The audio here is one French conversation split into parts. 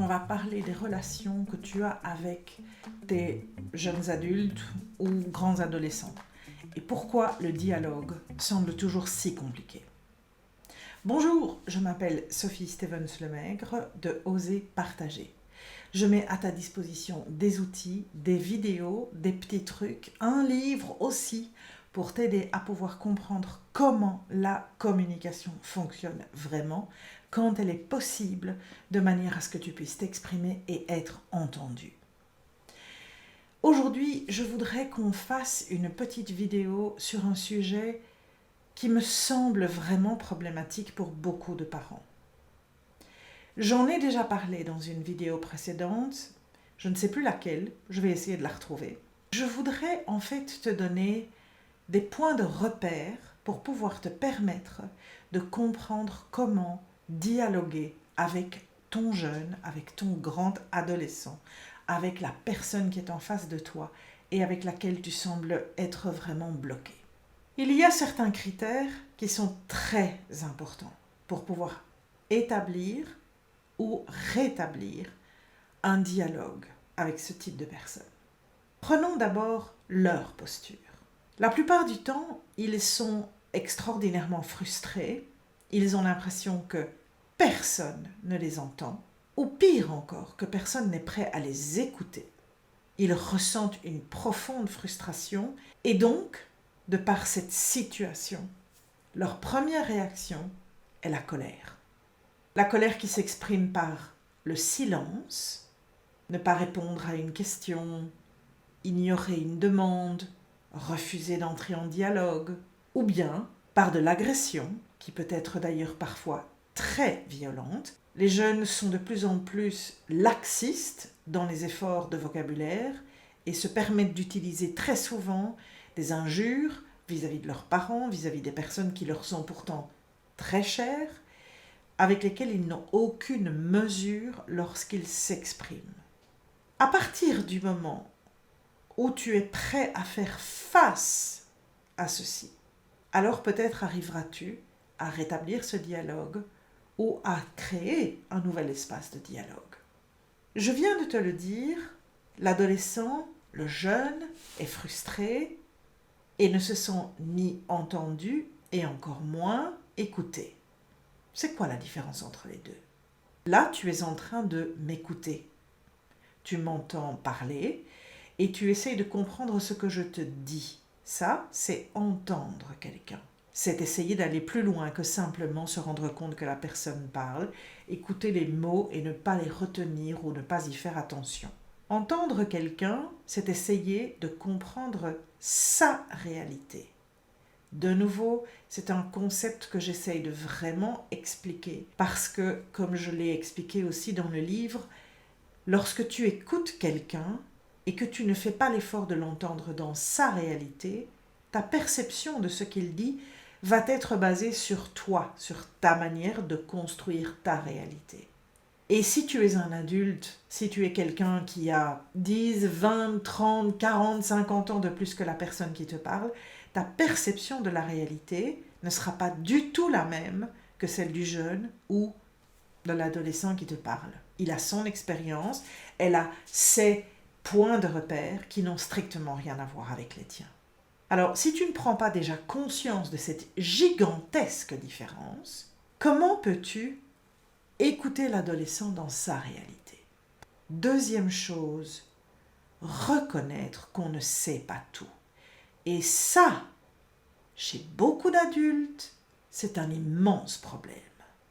va parler des relations que tu as avec tes jeunes adultes ou grands adolescents et pourquoi le dialogue semble toujours si compliqué. Bonjour, je m'appelle Sophie Stevens-Lemaigre de Oser Partager. Je mets à ta disposition des outils, des vidéos, des petits trucs, un livre aussi pour t'aider à pouvoir comprendre comment la communication fonctionne vraiment, quand elle est possible, de manière à ce que tu puisses t'exprimer et être entendu. Aujourd'hui, je voudrais qu'on fasse une petite vidéo sur un sujet qui me semble vraiment problématique pour beaucoup de parents. J'en ai déjà parlé dans une vidéo précédente, je ne sais plus laquelle, je vais essayer de la retrouver. Je voudrais en fait te donner des points de repère pour pouvoir te permettre de comprendre comment dialoguer avec ton jeune, avec ton grand adolescent, avec la personne qui est en face de toi et avec laquelle tu sembles être vraiment bloqué. Il y a certains critères qui sont très importants pour pouvoir établir ou rétablir un dialogue avec ce type de personnes. Prenons d'abord leur posture. La plupart du temps, ils sont extraordinairement frustrés, ils ont l'impression que personne ne les entend, ou pire encore, que personne n'est prêt à les écouter. Ils ressentent une profonde frustration et donc, de par cette situation, leur première réaction est la colère. La colère qui s'exprime par le silence, ne pas répondre à une question, ignorer une demande, refuser d'entrer en dialogue, ou bien par de l'agression, qui peut être d'ailleurs parfois très violente. Les jeunes sont de plus en plus laxistes dans les efforts de vocabulaire et se permettent d'utiliser très souvent des injures vis-à-vis de leurs parents, vis-à-vis des personnes qui leur sont pourtant très chères, avec lesquelles ils n'ont aucune mesure lorsqu'ils s'expriment. À partir du moment où tu es prêt à faire face à ceci, alors peut-être arriveras-tu à rétablir ce dialogue ou à créer un nouvel espace de dialogue. Je viens de te le dire, l'adolescent, le jeune, est frustré et ne se sent ni entendu et encore moins écouté. C'est quoi la différence entre les deux? Là, tu es en train de m'écouter. Tu m'entends parler et tu essayes de comprendre ce que je te dis. Ça, c'est entendre quelqu'un. C'est essayer d'aller plus loin que simplement se rendre compte que la personne parle, écouter les mots et ne pas les retenir ou ne pas y faire attention. Entendre quelqu'un, c'est essayer de comprendre sa réalité. De nouveau, c'est un concept que j'essaye de vraiment expliquer parce que, comme je l'ai expliqué aussi dans le livre, lorsque tu écoutes quelqu'un et que tu ne fais pas l'effort de l'entendre dans sa réalité, ta perception de ce qu'il dit va être basée sur toi, sur ta manière de construire ta réalité. Et si tu es un adulte, si tu es quelqu'un qui a 10, 20, 30, 40, 50 ans de plus que la personne qui te parle, ta perception de la réalité ne sera pas du tout la même que celle du jeune ou de l'adolescent qui te parle. Il a son expérience, elle a ses points de repère qui n'ont strictement rien à voir avec les tiens. Alors, si tu ne prends pas déjà conscience de cette gigantesque différence, comment peux-tu écouter l'adolescent dans sa réalité? Deuxième chose, reconnaître qu'on ne sait pas tout. Et ça, chez beaucoup d'adultes, c'est un immense problème.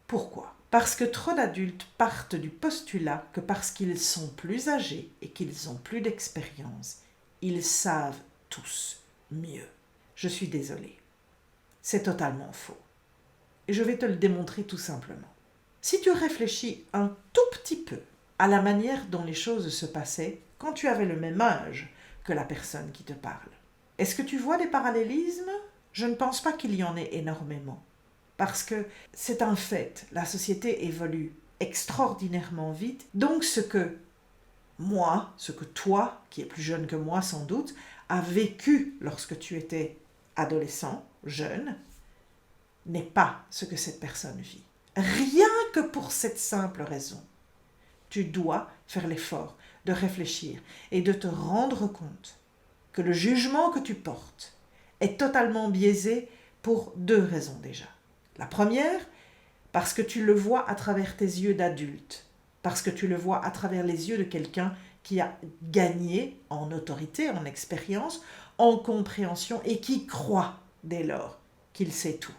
Pourquoi? Parce que trop d'adultes partent du postulat que parce qu'ils sont plus âgés et qu'ils ont plus d'expérience, ils savent tous mieux. Je suis désolée. C'est totalement faux. Et je vais te le démontrer tout simplement. Si tu réfléchis un tout petit peu à la manière dont les choses se passaient quand tu avais le même âge que la personne qui te parle, est-ce que tu vois des parallélismes? Je ne pense pas qu'il y en ait énormément. Parce que c'est un fait, la société évolue extraordinairement vite. Donc ce que moi, ce que toi, qui es plus jeune que moi sans doute, as vécu lorsque tu étais adolescent, jeune, n'est pas ce que cette personne vit. Rien que pour cette simple raison Tu dois faire l'effort de réfléchir et de te rendre compte que le jugement que tu portes est totalement biaisé pour 2 raisons déjà. La première, parce que tu le vois à travers tes yeux d'adulte, parce que tu le vois à travers les yeux de quelqu'un qui a gagné en autorité, en expérience, en compréhension et qui croit dès lors qu'il sait tout.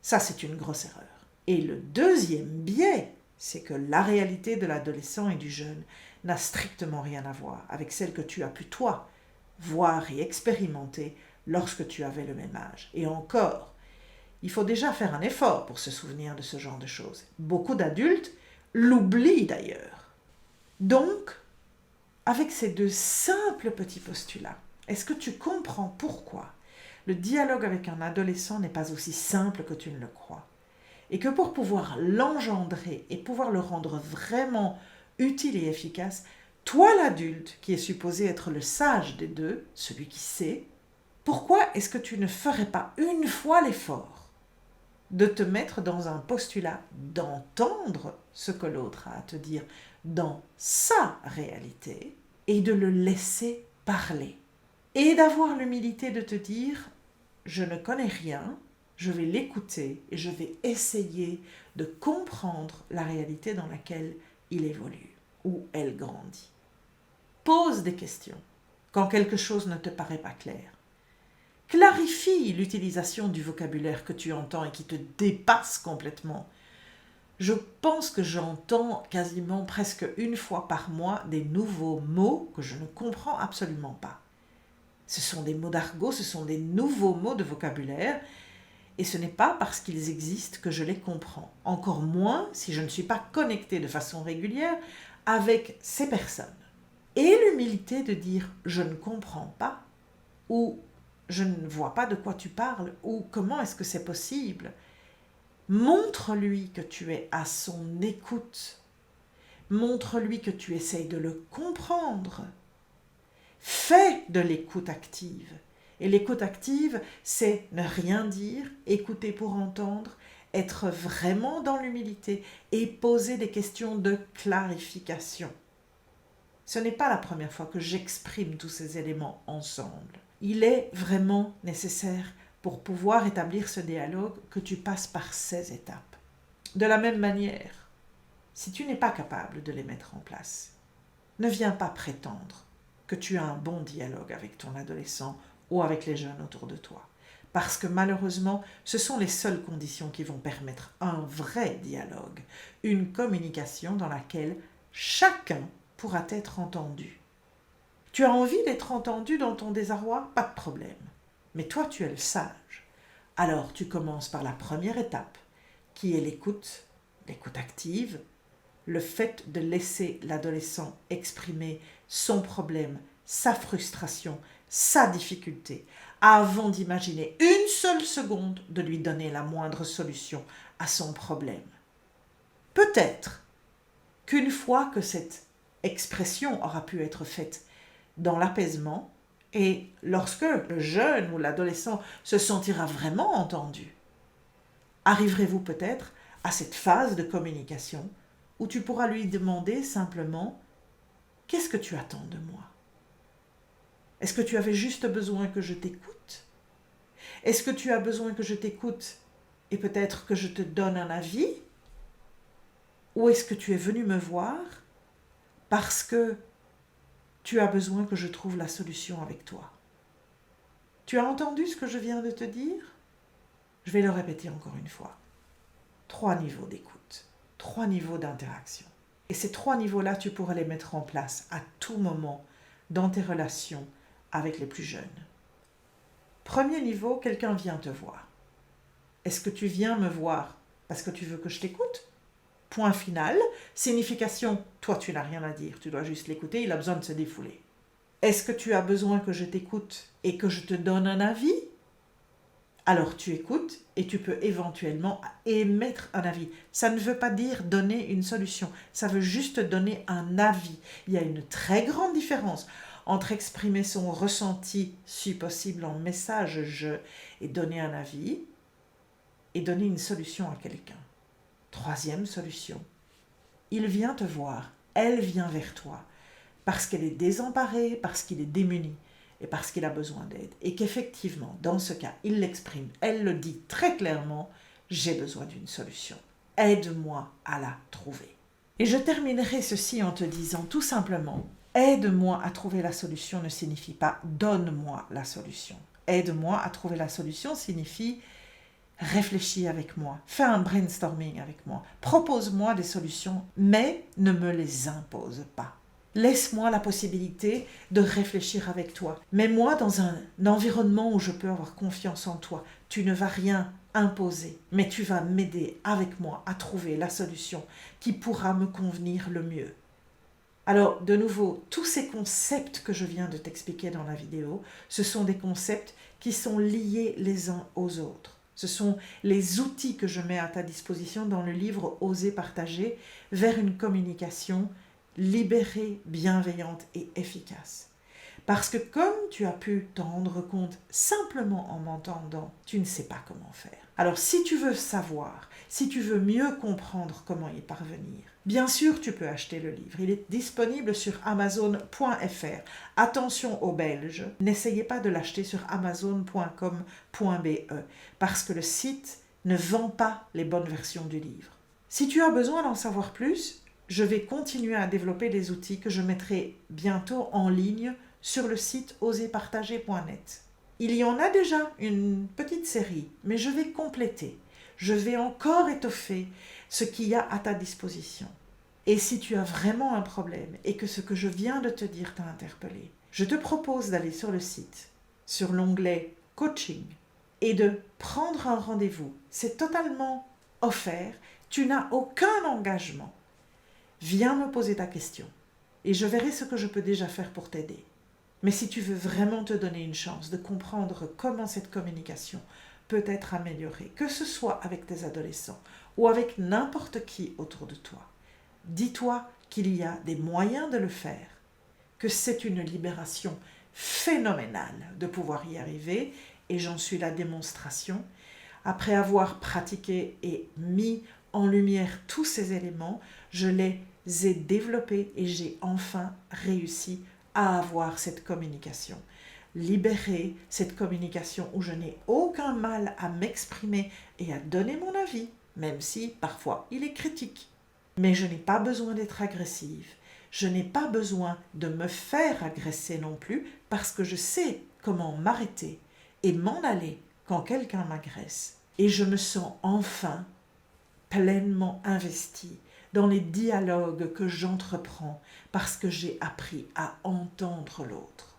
Ça, c'est une grosse erreur. Et le deuxième biais, c'est que la réalité de l'adolescent et du jeune n'a strictement rien à voir avec celle que tu as pu, toi, voir et expérimenter lorsque tu avais le même âge. Et encore, il faut déjà faire un effort pour se souvenir de ce genre de choses. Beaucoup d'adultes l'oublient d'ailleurs. Donc, avec ces 2 simples petits postulats, est-ce que tu comprends pourquoi le dialogue avec un adolescent n'est pas aussi simple que tu ne le crois? Et que pour pouvoir l'engendrer et pouvoir le rendre vraiment utile et efficace, toi l'adulte, qui est supposé être le sage des 2, celui qui sait, pourquoi est-ce que tu ne ferais pas une fois l'effort de te mettre dans un postulat, d'entendre ce que l'autre a à te dire dans sa réalité et de le laisser parler? Et d'avoir l'humilité de te dire, je ne connais rien, je vais l'écouter et je vais essayer de comprendre la réalité dans laquelle il évolue ou elle grandit. Pose des questions quand quelque chose ne te paraît pas clair. Clarifie l'utilisation du vocabulaire que tu entends et qui te dépasse complètement. Je pense que j'entends quasiment presque une fois par mois des nouveaux mots que je ne comprends absolument pas. Ce sont des mots d'argot, ce sont des nouveaux mots de vocabulaire et ce n'est pas parce qu'ils existent que je les comprends. Encore moins si je ne suis pas connectée de façon régulière avec ces personnes. Et l'humilité de dire « je ne comprends pas » ou « je ne vois pas de quoi tu parles » ou « comment est-ce que c'est possible ?» Montre-lui que tu es à son écoute. Montre-lui que tu essayes de le comprendre. Fais de l'écoute active. Et l'écoute active, c'est ne rien dire, écouter pour entendre, être vraiment dans l'humilité et poser des questions de clarification. Ce n'est pas la première fois que j'exprime tous ces éléments ensemble. Il est vraiment nécessaire pour pouvoir établir ce dialogue que tu passes par ces étapes. De la même manière, si tu n'es pas capable de les mettre en place, ne viens pas prétendre que tu as un bon dialogue avec ton adolescent ou avec les jeunes autour de toi. Parce que malheureusement, ce sont les seules conditions qui vont permettre un vrai dialogue, une communication dans laquelle chacun pourra être entendu. Tu as envie d'être entendu dans ton désarroi? Pas de problème. Mais toi, tu es le sage. Alors, tu commences par la première étape, qui est l'écoute active, le fait de laisser l'adolescent exprimer son problème, sa frustration, sa difficulté, avant d'imaginer une seule seconde de lui donner la moindre solution à son problème. Peut-être qu'une fois que cette expression aura pu être faite dans l'apaisement, et lorsque le jeune ou l'adolescent se sentira vraiment entendu, arriverez-vous peut-être à cette phase de communication où tu pourras lui demander simplement « Qu'est-ce que tu attends de moi? Est-ce que tu avais juste besoin que je t'écoute? Est-ce que tu as besoin que je t'écoute et peut-être que je te donne un avis? Ou est-ce que tu es venu me voir parce que tu as besoin que je trouve la solution avec toi? Tu as entendu ce que je viens de te dire? Je vais le répéter encore une fois. 3 niveaux d'écoute, 3 niveaux d'interaction. Et ces 3 niveaux-là, tu pourras les mettre en place à tout moment dans tes relations avec les plus jeunes. Premier niveau, quelqu'un vient te voir. Est-ce que tu viens me voir parce que tu veux que je t'écoute? Point final. Signification, toi tu n'as rien à dire, tu dois juste l'écouter, il a besoin de se défouler. Est-ce que tu as besoin que je t'écoute et que je te donne un avis? Alors tu écoutes et tu peux éventuellement émettre un avis. Ça ne veut pas dire donner une solution, ça veut juste donner un avis. Il y a une très grande différence entre exprimer son ressenti, si possible en message je, et donner un avis, et donner une solution à quelqu'un. Troisième solution, il vient te voir elle vient vers toi parce qu'elle est désemparée, parce qu'il est démuni et parce qu'il a besoin d'aide. Et qu'effectivement, dans ce cas, il l'exprime, elle le dit très clairement, j'ai besoin d'une solution. Aide-moi à la trouver. Et je terminerai ceci en te disant tout simplement, aide-moi à trouver la solution ne signifie pas donne-moi la solution. Aide-moi à trouver la solution signifie réfléchis avec moi, fais un brainstorming avec moi, propose-moi des solutions, mais ne me les impose pas. Laisse-moi la possibilité de réfléchir avec toi. Mets-moi dans un environnement où je peux avoir confiance en toi. Tu ne vas rien imposer, mais tu vas m'aider avec moi à trouver la solution qui pourra me convenir le mieux. Alors, de nouveau, tous ces concepts que je viens de t'expliquer dans la vidéo, ce sont des concepts qui sont liés les uns aux autres. Ce sont les outils que je mets à ta disposition dans le livre « Oser partager » vers une communication libérée, bienveillante et efficace. Parce que comme tu as pu t'en rendre compte simplement en m'entendant, tu ne sais pas comment faire. Alors si tu veux savoir, si tu veux mieux comprendre comment y parvenir, bien sûr tu peux acheter le livre. Il est disponible sur amazon.fr. Attention aux Belges, n'essayez pas de l'acheter sur amazon.com.be parce que le site ne vend pas les bonnes versions du livre. Si tu as besoin d'en savoir plus, je vais continuer à développer des outils que je mettrai bientôt en ligne sur le site oserpartager.net. Il y en a déjà une petite série, mais je vais compléter. Je vais encore étoffer ce qu'il y a à ta disposition. Et si tu as vraiment un problème et que ce que je viens de te dire t'a interpellé, je te propose d'aller sur le site, sur l'onglet Coaching, et de prendre un rendez-vous. C'est totalement offert, tu n'as aucun engagement. Viens me poser ta question et je verrai ce que je peux déjà faire pour t'aider. Mais si tu veux vraiment te donner une chance de comprendre comment cette communication peut être améliorée, que ce soit avec tes adolescents ou avec n'importe qui autour de toi, dis-toi qu'il y a des moyens de le faire, que c'est une libération phénoménale de pouvoir y arriver et j'en suis la démonstration. Après avoir pratiqué et mis en lumière tous ces éléments, je les ai développés et j'ai enfin réussi à avoir cette communication. Libérer cette communication où je n'ai aucun mal à m'exprimer et à donner mon avis, même si parfois il est critique. Mais je n'ai pas besoin d'être agressive. Je n'ai pas besoin de me faire agresser non plus parce que je sais comment m'arrêter et m'en aller quand quelqu'un m'agresse. Et je me sens enfin pleinement investie dans les dialogues que j'entreprends parce que j'ai appris à entendre l'autre.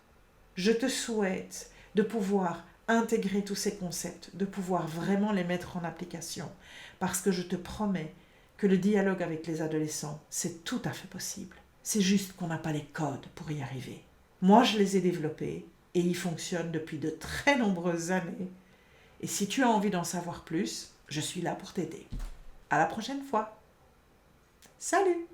Je te souhaite de pouvoir intégrer tous ces concepts, de pouvoir vraiment les mettre en application parce que je te promets que le dialogue avec les adolescents, c'est tout à fait possible. C'est juste qu'on n'a pas les codes pour y arriver. Moi, je les ai développés et ils fonctionnent depuis de très nombreuses années. Et si tu as envie d'en savoir plus, je suis là pour t'aider. À la prochaine fois. Salut!